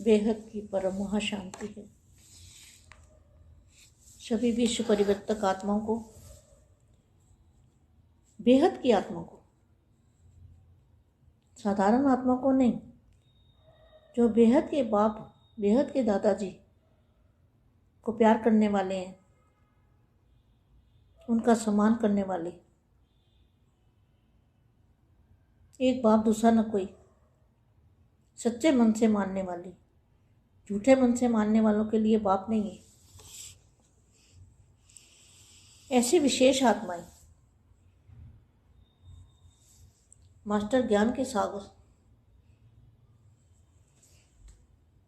बेहद की परम महाशांति है। सभी विश्व परिवर्तक आत्माओं को, बेहद की आत्मा को, साधारण आत्मा को नहीं, जो बेहद के बाप, बेहद के दादाजी को प्यार करने वाले हैं, उनका सम्मान करने वाले, एक बाप दूसरा न कोई, सच्चे मन से मानने वाले, झूठे मन से मानने वालों के लिए बाप नहीं है। ऐसी विशेष आत्माएं मास्टर ज्ञान के सागर,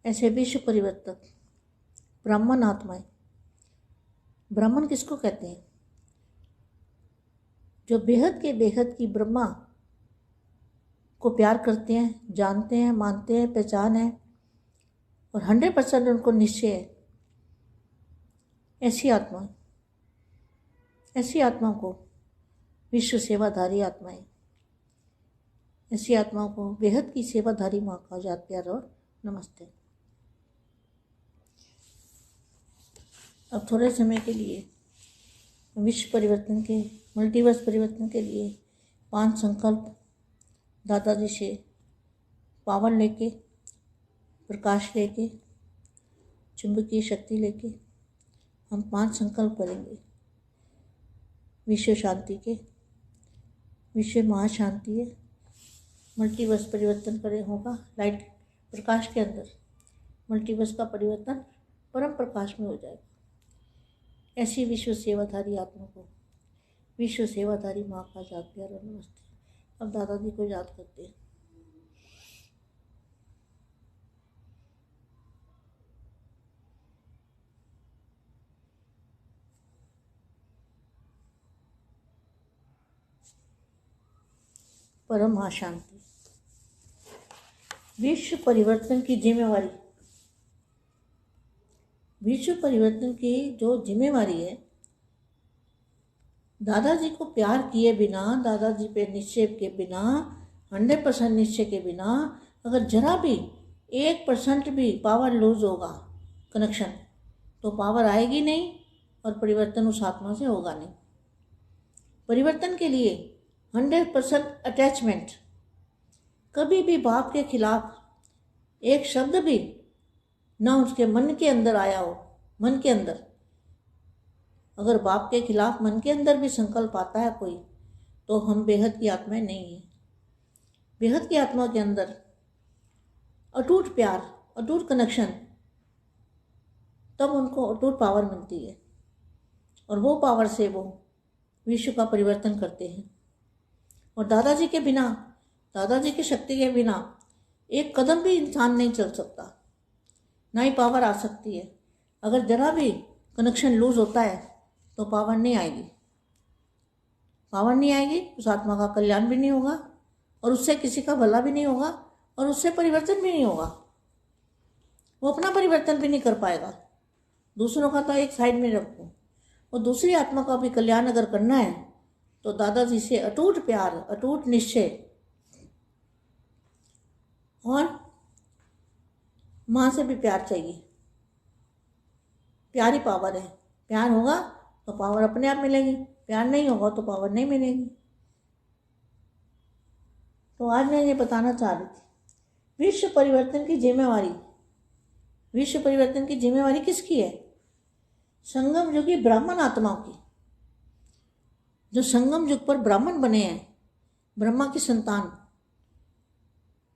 ऐसे विश्व परिवर्तक ब्राह्मण आत्माएं। ब्राह्मण किसको कहते हैं? जो बेहद के बेहद की ब्रह्मा को प्यार करते हैं, जानते हैं, मानते हैं, पहचान है और 100% उनको निश्चय है। ऐसी आत्मा को विश्व सेवाधारी आत्माएं, ऐसी आत्माओं को बेहद की सेवाधारी माँ का आजाद प्यार और नमस्ते। अब थोड़े समय के लिए विश्व परिवर्तन के, मल्टीवर्स परिवर्तन के लिए 5 संकल्प दादाजी से पावर लेके, प्रकाश लेके, चुंबकीय शक्ति लेके हम 5 संकल्प करेंगे। विश्व शांति के, विश्व महाशांति है, मल्टीवर्स परिवर्तन करे होगा लाइट प्रकाश के अंदर, मल्टीवर्स का परिवर्तन परम प्रकाश में हो जाएगा। ऐसी विश्व सेवाधारी आत्मा को विश्व सेवाधारी माँ का आजाद प्यार और नमस्ते। अब दादाजी को याद करते हैं। परम महाशांति। विश्व परिवर्तन की जिम्मेवारी, विश्व परिवर्तन की जो जिम्मेवारी है, दादाजी को प्यार किए बिना, दादाजी पे निश्चय के बिना, 100% निश्चय के बिना, अगर जरा भी 1% भी पावर लूज होगा कनेक्शन, तो पावर आएगी नहीं और परिवर्तन उस आत्मा से होगा नहीं। परिवर्तन के लिए 100% अटैचमेंट, कभी भी बाप के खिलाफ एक शब्द भी ना उसके मन के अंदर आया हो। मन के अंदर अगर बाप के खिलाफ मन के अंदर भी संकल्प आता है कोई, तो हम बेहद की आत्माएं नहीं है। बेहद की आत्मा के अंदर अटूट प्यार, अटूट कनेक्शन, तब उनको अटूट पावर मिलती है और वो पावर से वो विश्व का परिवर्तन करते हैं। और दादाजी के बिना, दादाजी की शक्ति के बिना एक कदम भी इंसान नहीं चल सकता, ना ही पावर आ सकती है। अगर जरा भी कनेक्शन लूज होता है तो पावर नहीं आएगी। पावर नहीं आएगी, उस आत्मा का कल्याण भी नहीं होगा और उससे किसी का भला भी नहीं होगा और उससे परिवर्तन भी नहीं होगा। वो अपना परिवर्तन भी नहीं कर पाएगा। दूसरों का तो एक साइड में रखो, और दूसरी आत्मा का भी कल्याण अगर करना है तो दादाजी से अटूट प्यार, अटूट निश्चय और माँ से भी प्यार चाहिए। प्यार ही पावर है। प्यार होगा तो पावर अपने आप मिलेगी, प्यार नहीं होगा तो पावर नहीं मिलेगी। तो आज मैं ये बताना चाह रही थी, विश्व परिवर्तन की जिम्मेवारी, विश्व परिवर्तन की जिम्मेवारी किसकी है? संगम युगी ब्राह्मण आत्माओं की, जो संगम युग पर ब्राह्मण बने हैं, ब्रह्मा की संतान,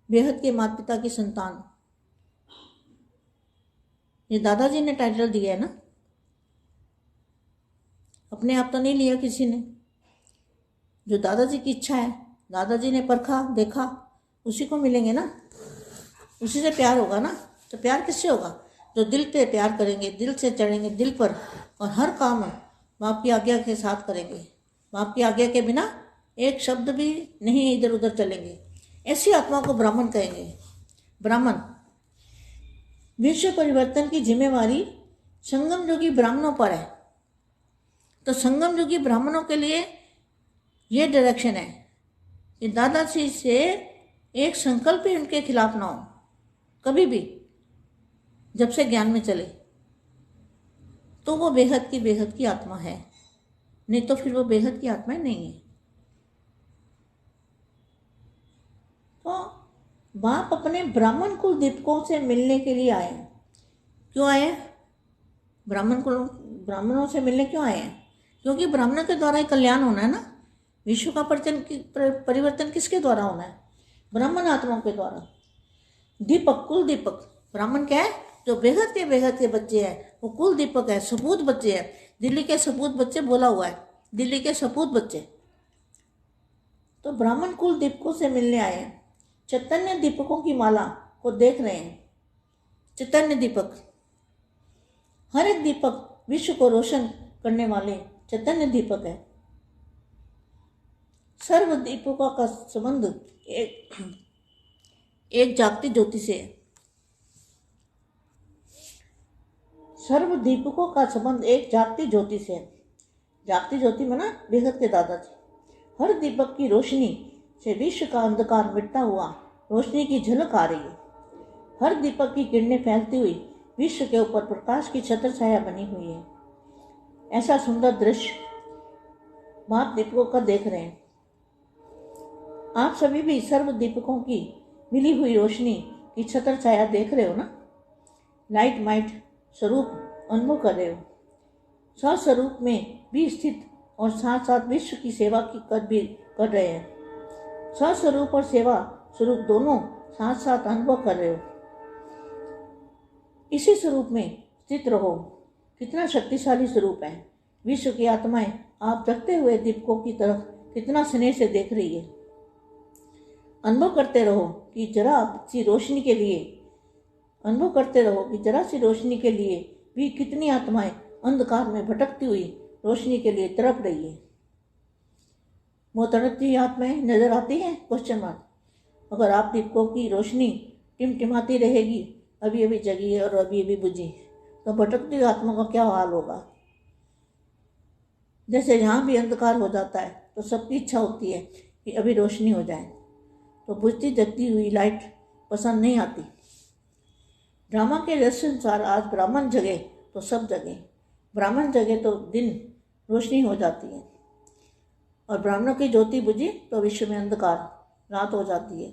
बेहद के माता पिता की संतान। ये दादाजी ने टाइटल दिया है ना, अपने आप तो नहीं लिया किसी ने। जो दादाजी की इच्छा है, दादाजी ने परखा, देखा, उसी को मिलेंगे ना, उसी से प्यार होगा ना। तो प्यार किससे होगा? जो दिल पे प्यार करेंगे, दिल से चढ़ेंगे दिल पर, और हर काम बाप की आज्ञा के साथ करेंगे। बाप की आज्ञा के बिना एक शब्द भी नहीं इधर उधर चलेंगे। ऐसी आत्मा को ब्राह्मण कहेंगे। ब्राह्मण। विश्व परिवर्तन की जिम्मेवारी संगम योगी ब्राह्मणों पर है। तो संगम युगी ब्राह्मणों के लिए ये डायरेक्शन है कि दादाजी से एक संकल्प ही उनके खिलाफ ना हो, कभी भी। जब से ज्ञान में चले तो वो बेहद की आत्मा है, नहीं तो फिर वो बेहद की आत्मा नहीं है। तो बाप अपने ब्राह्मण कुल दीपकों से मिलने के लिए आए। क्यों आए? ब्राह्मणों से मिलने क्यों आए हैं? क्योंकि ब्राह्मणों के द्वारा ही कल्याण होना है ना। विश्व का परिवर्तन किसके द्वारा होना है? ब्राह्मण आत्माओं के द्वारा। दीपक, कुल दीपक। ब्राह्मण क्या है? जो बेहद के बच्चे हैं, वो कुल दीपक है, सपूत बच्चे हैं। दिल्ली के सपूत बच्चे बोला हुआ है, दिल्ली के सपूत बच्चे। तो ब्राह्मण कुल दीपकों से मिलने आए हैं। चैतन्य दीपकों की माला को देख रहे हैं। चैतन्य दीपक, हर एक दीपक विश्व को रोशन करने वाले चैतन्य दीपक है। सर्व दीपकों का संबंध एक जागती ज्योति से है। सर्व दीपकों का संबंध एक जागती ज्योति से है। जागती ज्योति में ना बेहद के दादाजी। हर दीपक की रोशनी से विश्व का अंधकार मिटता हुआ रोशनी की झलक आ रही है। हर दीपक की किरणें फैलती हुई विश्व के ऊपर प्रकाश की छत्र छाया बनी हुई है। ऐसा सुंदर दृश्य बाप दीपकों का देख रहे हैं। आप सभी भी सर्व दीपकों की मिली हुई रोशनी की छत्र छाया देख रहे हो ना। लाइट माइट स्वरूप अनुभव कर रहे हो। स्वस्वरूप में भी स्थित और साथ साथ विश्व की सेवा की कर रहे हैं। स्वस्वरूप और सेवा स्वरूप दोनों साथ साथ अनुभव कर रहे हो। इसी स्वरूप में स्थित रहो। कितना शक्तिशाली स्वरूप है। विश्व की आत्माएं आप जगते हुए दीपकों की तरफ कितना स्नेह से देख रही है। अनुभव करते रहो कि जरा सी रोशनी के लिए भी कितनी आत्माएं अंधकार में भटकती हुई रोशनी के लिए तड़प रही है। वो तड़पती आत्माएं नजर आती हैं? Question mark. अगर आप दीपकों की रोशनी टिमटिमाती रहेगी, अभी अभी जगी है और अभी अभी बुझी, तो भटकती आत्मा का क्या हाल होगा। जैसे जहाँ भी अंधकार हो जाता है तो सबकी इच्छा होती है कि अभी रोशनी हो जाए, तो बुझती जगती हुई लाइट पसंद नहीं आती। ड्रामा के रहस्य अनुसार आज ब्राह्मण जगे तो सब जगे, ब्राह्मण जगे तो दिन रोशनी हो जाती है, और ब्राह्मणों की ज्योति बुझी तो विश्व में अंधकार रात हो जाती है।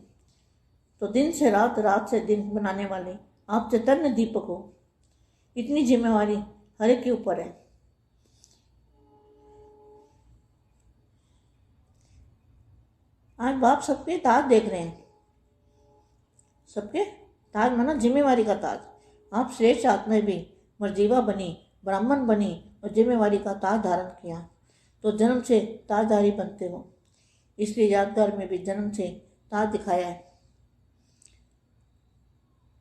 तो दिन से रात, रात से दिन बनाने वाले आप चैतन्य दीपक हो। इतनी जिम्मेवारी हर एक के ऊपर है। आज बाप सबके ताज देख रहे हैं। सबके ताज माना जिम्मेवारी का ताज। आप श्रेष्ठ आत्मा भी मर्जीवा बनी, ब्राह्मण बनी और जिम्मेवारी का ताज धारण किया, तो जन्म से ताजधारी बनते हो। इसलिए यादगार में भी जन्म से ताज दिखाया है।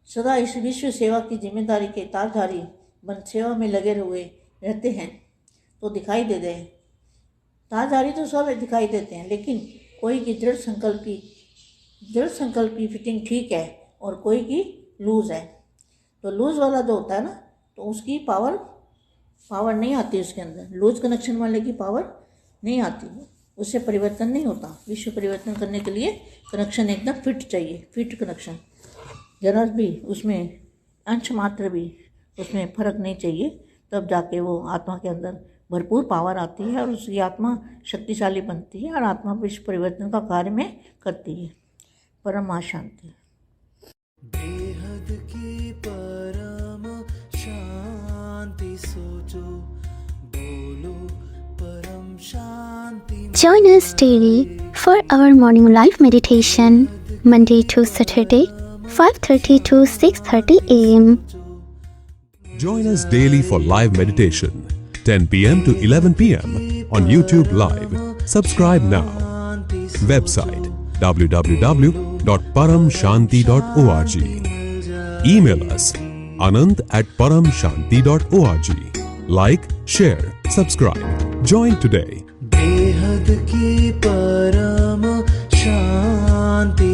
सदा इस विश्व सेवा की जिम्मेदारी के ताजधारी बन सेवा में लगे हुए रहते हैं तो दिखाई दे गए। ताजधारी तो सब दिखाई देते हैं, लेकिन कोई की दृढ़ संकल्प की फिटिंग ठीक है और कोई की लूज है। तो लूज वाला जो होता है ना, तो उसकी पावर नहीं आती उसके अंदर। लूज कनेक्शन वाले की पावर नहीं आती, उससे परिवर्तन नहीं होता। विश्व परिवर्तन करने के लिए कनेक्शन एकदम फिट चाहिए, फिट कनेक्शन। जरा भी उसमें अंश मात्र भी उसमें फर्क नहीं चाहिए, तब जाके वो आत्मा के अंदर भरपूर पावर आती है और उसकी आत्मा शक्तिशाली बनती है और आत्मा विश्व परिवर्तन का कार्य में करती है। परम शांति। बेहद की परम शांति सोचो, बोलो परम शांति। Join us daily for our morning live meditation, Monday to Saturday, 5:30 to 6:30 a.m. Join us daily for live meditation, 10 p.m. to 11 p.m. on YouTube Live. Subscribe now. Website www.paramshanti.org. Email us anand@paramshanti.org. Like, share, subscribe. Join today. बेहद की परम शांति